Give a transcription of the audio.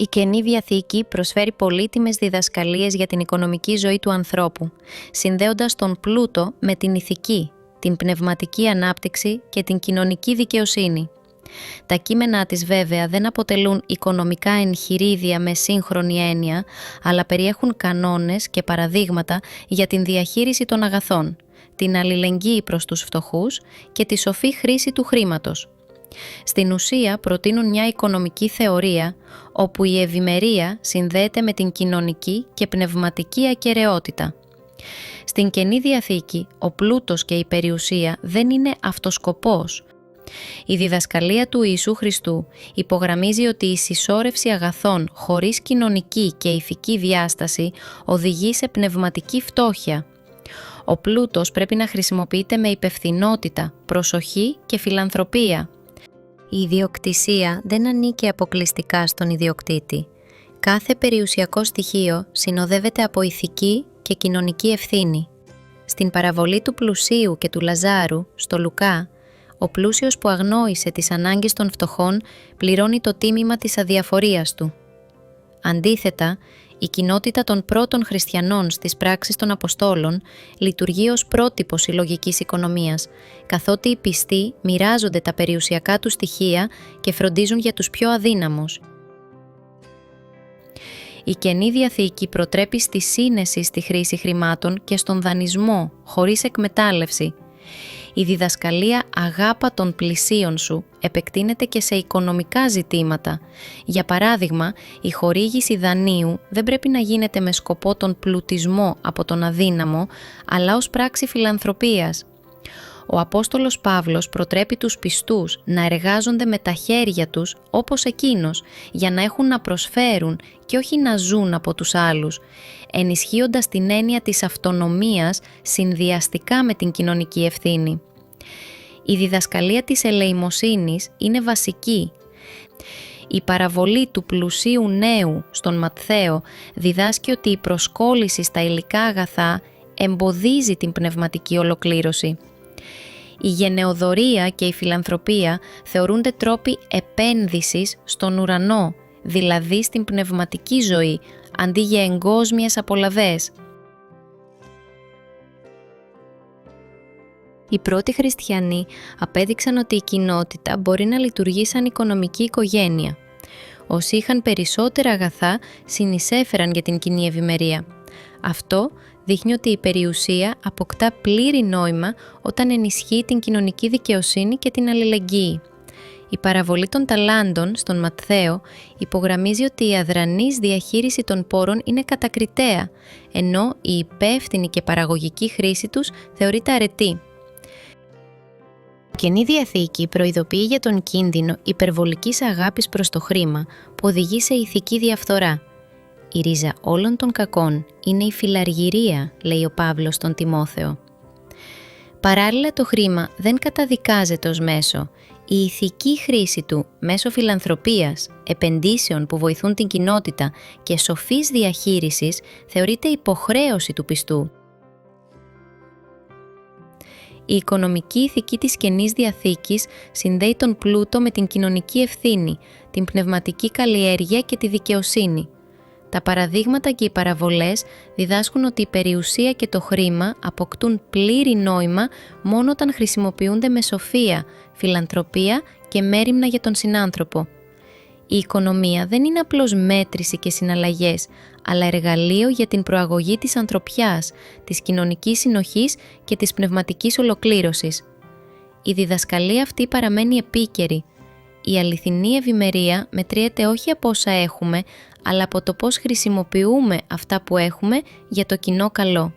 Η Καινή Διαθήκη προσφέρει πολύτιμες διδασκαλίες για την οικονομική ζωή του ανθρώπου, συνδέοντας τον πλούτο με την ηθική, την πνευματική ανάπτυξη και την κοινωνική δικαιοσύνη. Τα κείμενά της βέβαια δεν αποτελούν οικονομικά εγχειρίδια με σύγχρονη έννοια, αλλά περιέχουν κανόνες και παραδείγματα για την διαχείριση των αγαθών, την αλληλεγγύη προς τους φτωχούς και τη σοφή χρήση του χρήματος. Στην ουσία προτείνουν μια οικονομική θεωρία όπου η ευημερία συνδέεται με την κοινωνική και πνευματική ακεραιότητα. Στην Καινή Διαθήκη, ο πλούτος και η περιουσία δεν είναι αυτοσκοπός. Η διδασκαλία του Ιησού Χριστού υπογραμμίζει ότι η συσσόρευση αγαθών χωρίς κοινωνική και ηθική διάσταση οδηγεί σε πνευματική φτώχεια. Ο πλούτος πρέπει να χρησιμοποιείται με υπευθυνότητα, προσοχή και φιλανθρωπία. Η ιδιοκτησία δεν ανήκει αποκλειστικά στον ιδιοκτήτη. Κάθε περιουσιακό στοιχείο συνοδεύεται από ηθική και κοινωνική ευθύνη. Στην παραβολή του πλουσίου και του Λαζάρου, στο Λουκά, ο πλούσιος που αγνόησε τις ανάγκες των φτωχών πληρώνει το τίμημα της αδιαφορίας του. Αντίθετα, η κοινότητα των πρώτων χριστιανών στις πράξεις των Αποστόλων λειτουργεί ως πρότυπο συλλογικής οικονομίας, καθότι οι πιστοί μοιράζονται τα περιουσιακά του στοιχεία και φροντίζουν για τους πιο αδύναμους. Η Καινή Διαθήκη προτρέπει στη σύνεση στη χρήση χρημάτων και στον δανεισμό, χωρίς εκμετάλλευση. Η διδασκαλία «αγάπα των πλησίων σου» επεκτείνεται και σε οικονομικά ζητήματα. Για παράδειγμα, η χορήγηση δανείου δεν πρέπει να γίνεται με σκοπό τον πλουτισμό από τον αδύναμο, αλλά ως πράξη φιλανθρωπίας. Ο Απόστολος Παύλος προτρέπει τους πιστούς να εργάζονται με τα χέρια τους όπως εκείνος, για να έχουν να προσφέρουν και όχι να ζουν από τους άλλους, ενισχύοντας την έννοια της αυτονομίας συνδυαστικά με την κοινωνική ευθύνη. Η διδασκαλία της ελεημοσύνης είναι βασική. Η παραβολή του πλουσίου νέου στον Ματθαίο διδάσκει ότι η προσκόλληση στα υλικά αγαθά εμποδίζει την πνευματική ολοκλήρωση. Η γενεοδωρία και η φιλανθρωπία θεωρούνται τρόποι επένδυσης στον ουρανό, δηλαδή στην πνευματική ζωή, αντί για εγκόσμιες απολαβές. Οι πρώτοι χριστιανοί απέδειξαν ότι η κοινότητα μπορεί να λειτουργεί σαν οικονομική οικογένεια. Όσοι είχαν περισσότερα αγαθά συνεισέφεραν για την κοινή ευημερία. Αυτό δείχνει ότι η περιουσία αποκτά πλήρη νόημα όταν ενισχύει την κοινωνική δικαιοσύνη και την αλληλεγγύη. Η παραβολή των ταλάντων στον Ματθαίο υπογραμμίζει ότι η αδρανής διαχείριση των πόρων είναι κατακριτέα, ενώ η υπεύθυνη και παραγωγική χρήση τους θεωρείται αρετή. Η Καινή Διαθήκη προειδοποιεί για τον κίνδυνο υπερβολικής αγάπης προς το χρήμα που οδηγεί σε ηθική διαφθορά. Η ρίζα όλων των κακών είναι η φιλαργυρία, λέει ο Παύλος στον Τιμόθεο. Παράλληλα, το χρήμα δεν καταδικάζεται ως μέσο. Η ηθική χρήση του μέσω φιλανθρωπίας, επενδύσεων που βοηθούν την κοινότητα και σοφής διαχείρισης θεωρείται υποχρέωση του πιστού. Η οικονομική ηθική της Καινής Διαθήκης συνδέει τον πλούτο με την κοινωνική ευθύνη, την πνευματική καλλιέργεια και τη δικαιοσύνη. Τα παραδείγματα και οι παραβολές διδάσκουν ότι η περιουσία και το χρήμα αποκτούν πλήρη νόημα μόνο όταν χρησιμοποιούνται με σοφία, φιλανθρωπία και μέριμνα για τον συνάνθρωπο. Η οικονομία δεν είναι απλώς μέτρηση και συναλλαγές, αλλά εργαλείο για την προαγωγή της ανθρωπιάς, της κοινωνικής συνοχής και της πνευματικής ολοκλήρωσης. Η διδασκαλία αυτή παραμένει επίκαιρη. Η αληθινή ευημερία μετριέται όχι από όσα έχουμε, αλλά από το πώς χρησιμοποιούμε αυτά που έχουμε για το κοινό καλό.